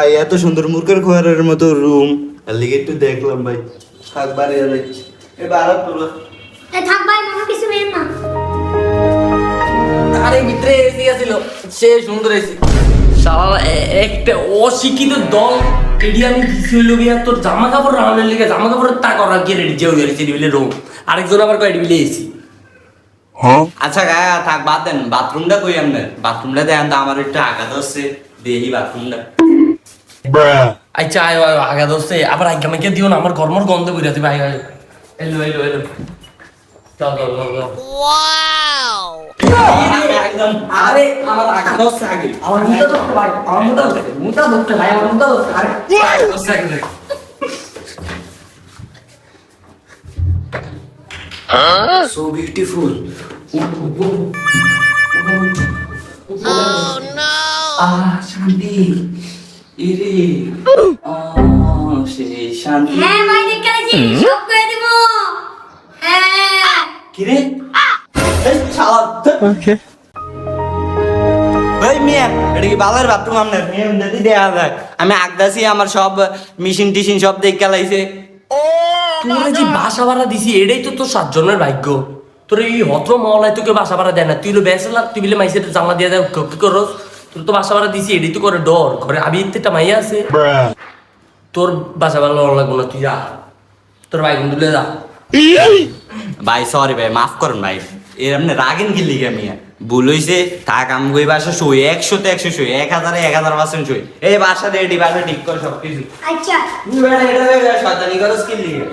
ভাই এত সুন্দর মুরগের ঘরের মতো রুম আর লিগে একটু দেখলাম ভাই থাক বাড়ি যাচ্ছি এবার আর তোলা থাক ভাই মনে কিছু নেই না। আরে ভিতরে এসি আছিল সে সুন্দর এসি শালা একটা অশিক্ষিত দল এডি আমি দিছি হইল গিয়া তোর জামা কাপড় রাউন্ডের লিগে জামা কাপড়ের তা করা গিয়ে রেডি যে হইল এসি দিবিলে রুম আরেকজন আবার কয় দিবিলে এসি। আচ্ছা গায়া থাক বাদ দেন বাথরুমটা কই আপনার বাথরুমটা দেন তো আমার একটু আঘাত হচ্ছে দেখি বাথরুমটা আচ্ছা আয় আয় আগা দোস্তে আবার আগে আমাকে দিও না আমার কর্মর গন্ধ বেরিয়ে দিবে আয় আয় এলো এলো এলো চল চল চল চল একদম আরে আমার আঘাত হচ্ছে আগে আমার মুটা ধরতে ভাই আমার মুটা ধরতে ভাই আমার মুটা ধরতে আরে দোস্তে আগে সো বিউটিফুল শান্তি ইরে সেই শান্তি হ্যাঁ ভাই দেখে আছি সব করে দিব। হ্যাঁ কিরে ওকে ভাই মিয়া এটা কি বালের বাথরুম আপনার যদি দেয়া যায় আমি আগদাছি আমার সব মেশিন টিশিন সব দেখে লাইছে তোরা যে বাসা ভাড়া দিছি এটাই তো তোর 7 জনের ভাগ্য তোর এই হত্র মহলায় তোকে বাসা ভাড়া দেয় না তুই হলো ব্যাচেলার তুই বিলে মাইসের জামা দিয়ে দেয় কি করস তোর তো বাসা ভাড়া দিছি এটাই তো করে ডর ঘরে আবি একটা মাইয়া আছে তোর বাসা ভাড়া লড়া লাগবো না তুই যা তোর ভাই বন্ধুলে যা ভাই সরি ভাই মাফ করুন ভাই এর আপনি রাগেন কি লিখে মিয়া ভুল হইছে থাক আমি ওই বাসা শুই 100 তে 100 শুই 1000% শুই এই বাসা রেডি বাসা ঠিক কর সব কিছু আচ্ছা তুই বেটা এটা শয়তানি করস কি লিখে